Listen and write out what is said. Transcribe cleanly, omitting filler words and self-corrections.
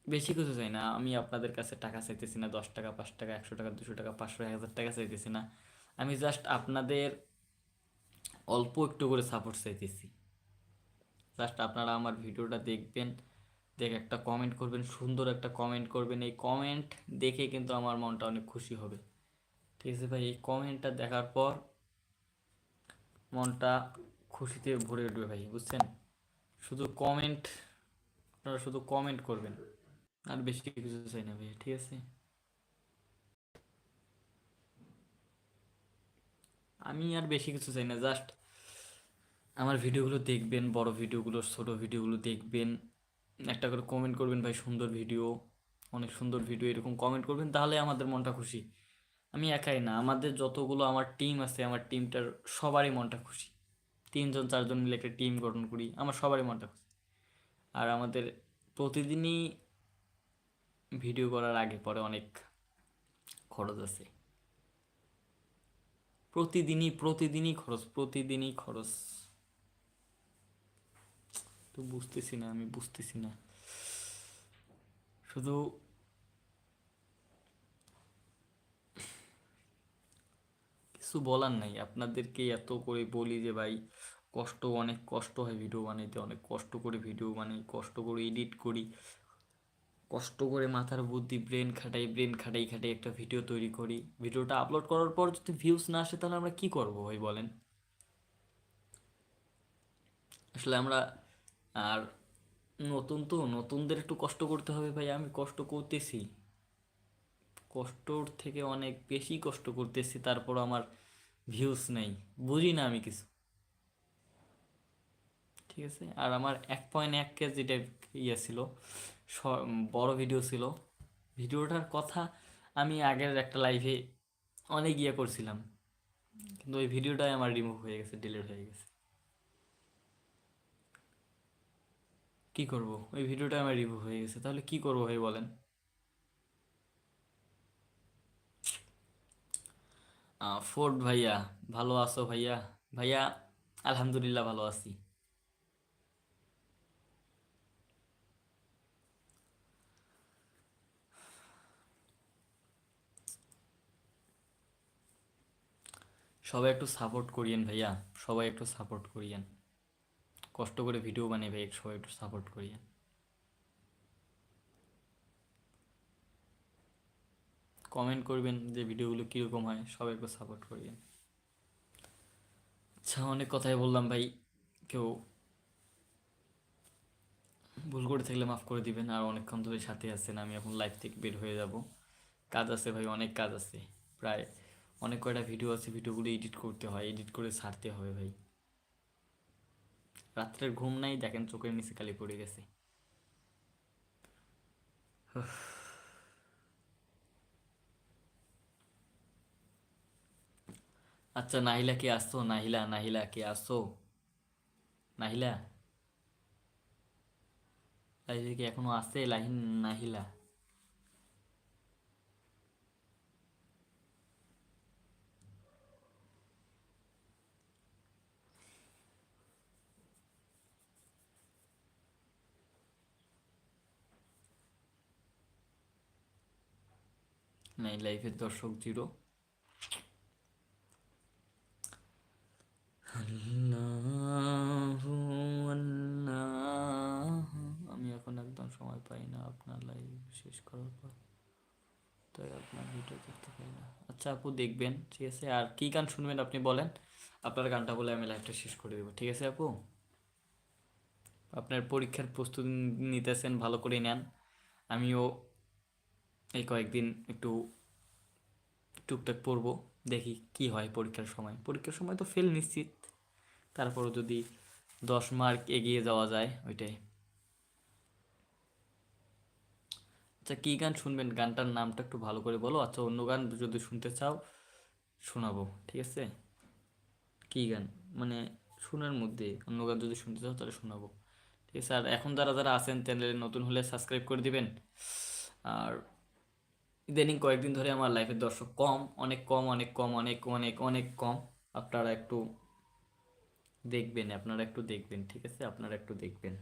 বেশি কিছু চাই না, আমি আপনাদের কাছে টাকা চাইতেছি না, 10 টাকা, 5 টাকা, 100 টাকা, 200 টাকা, 500, 1000 টাকা চাইতেছি না। আমি জাস্ট আপনাদের অল্প একটু করে সাপোর্ট চাইতেছি। জাস্ট আপনারা আমার ভিডিওটা দেখবেন, দেখে একটা কমেন্ট করবেন, সুন্দর একটা কমেন্ট করবেন। এই কমেন্ট দেখে কিন্তু আমার মনটা অনেক খুশি হবে। ঠিক আছে ভাই, এই কমেন্টটা দেখার পর মনটা খুশিতে ভরে উঠবে ভাই, বুঝছেন? শুধু কমেন্ট, আপনারা শুধু কমেন্ট করবেন, আর বেশি কিছু চাই না ভাই, ঠিক আছে? আমি আর বেশি কিছু চাই না, জাস্ট আমার ভিডিওগুলো দেখবেন, বড় ভিডিওগুলো, ছোট ভিডিওগুলো দেখবেন, একটা করে কমেন্ট করবেন ভাই, সুন্দর ভিডিও, অনেক সুন্দর ভিডিও, এরকম কমেন্ট করবেন, তাহলে আমাদের মনটা খুশি। আমি একাই না, আমাদের যতগুলো আমার টিম আছে, আমার টিমটার সবারই মনটা খুশি। 3 জন 4 জন মিলে একটা টিম গঠন করি, আমার সবারই মনটা খুশি। আর আমাদের প্রতিদিনই ভিডিও করার আগে পরে অনেক খরচ আছে। প্রতিদিনই খরচ, প্রতিদিনই খরচ। তো বুঝতেছি না, আমি বুঝতেছি না, শুধু কিছু বলার নাই। আপনাদেরকে এত করে বলি যে ভাই, অনেক কষ্ট হয় ভিডিও বানাইতে, অনেক কষ্ট করে ভিডিও বানাই, কষ্ট করে এডিট করি, কষ্ট করে মাথার বুদ্ধি ব্রেন খাটাই একটা ভিডিও তৈরি করি। ভিডিওটা আপলোড করার পর যদি ভিউজ না আসে, তাহলে আমরা কি করবো ভাই বলেন? আসলে আমরা, আর নতুন তো, নতুনদের একটু কষ্ট করতে হবে ভাই, আমি কষ্ট করতেছি, কষ্টর থেকে অনেক বেশি কষ্ট করতেছি, তারপর আমার ভিউজ নেই, বুঝি না আমি কিছু। ঠিক আছে, আর আমার 1.1K যেটা ইয়ে ছিল, বড় ভিডিও ছিল, ভিডিওটার কথা আমি আগের একটা লাইভে অনেক ইয়ে করছিলাম, কিন্তু ওই ভিডিওটাই আমার রিমুভ হয়ে গেছে, ডিলিট হয়ে গেছে। কি করব, ওই ভিডিওটা আমার রিমুভ হয়ে গেছে, তাহলে কি করবো ভাই বলেন? ফোর্ড ভাইয়া, ভালো আছো ভাইয়া? ভাইয়া, আলহামদুলিল্লাহ ভালো আছি। সবাই একটু সাপোর্ট করিয়েন ভাইয়া, সবাই একটু সাপোর্ট করিয়েন, কষ্ট করে ভিডিও বানিয়ে ভাই, সবাই একটু সাপোর্ট করিয়েন। কমেন্ট করবেন যে ভিডিওগুলো কীরকম হয়, সবাই একটু সাপোর্ট করিয়েন। আচ্ছা, অনেক কথাই বললাম ভাই, কেউ ভুল করে থাকলে মাফ করে দিবেন। আর অনেকক্ষণ ধরে সাথে আছেন, আমি এখন লাইভ থেকে বের হয়ে যাব, কাজ আছে ভাই, অনেক কাজ আছে। প্রায় অনেক কয়টা ভিডিও আছে, ভিডিওগুলো এডিট করতে হয়, এডিট করে ছাড়তে হবে ভাই। রাত্রের ঘুম নাই, দেখেন চোখের নিচে কালি পড়ে গেছে। আচ্ছা, নাহিলা কে আসছো? নাহিলা, নাহিলা কে আসছো? নাহিলা, লাইভে কি এখনো আছে লাহিন? নাহিলা, নাই, লাইভের দর্শক জিরো। আল্লাহু আল্লাহ। আমি এখন একদম সময় পাই না আপনার লাইভ শেষ করার পর, তাই আপনার ভিডিও দেখতে পাই না। আচ্ছা আপু, দেখবেন, ঠিক আছে? আর কি গান শুনবেন আপনি বলেন, আপনার গানটা বলে আমি লাইভটা শেষ করে দেবো, ঠিক আছে আপু? আপনার পরীক্ষার প্রস্তুতি নিতেছেন, ভালো করে নেন। আমিও এই কয়েকদিন একটু টুকটাক পড়বো, দেখি কি হয় পরীক্ষার সময়। পরীক্ষার সময় তো ফেল নিশ্চিত, তারপরও যদি 10 মার্ক এগিয়ে যাওয়া যায়, ওইটাই। আচ্ছা, কী গান শুনবেন, গানটার নামটা একটু ভালো করে বলো। আচ্ছা, অন্য গান যদি শুনতে চাও শোনাবো, ঠিক আছে? কী গান, মানে শোনার মধ্যে অন্য গান যদি শুনতে চাও তাহলে শোনাবো, ঠিক আছে? আর এখন যারা যারা আছেন চ্যানেলে নতুন হলে সাবস্ক্রাইব করে দিবেন। আর ইদানিং কয়েকদিন ধরে আমার লাইফের দর্শক কম, অনেক কম, অনেক কম, অনেক অনেক অনেক কম। আপনারা একটু দেখবেন, আপনারা একটু দেখবেন, ঠিক আছে? আপনারা একটু দেখবেন।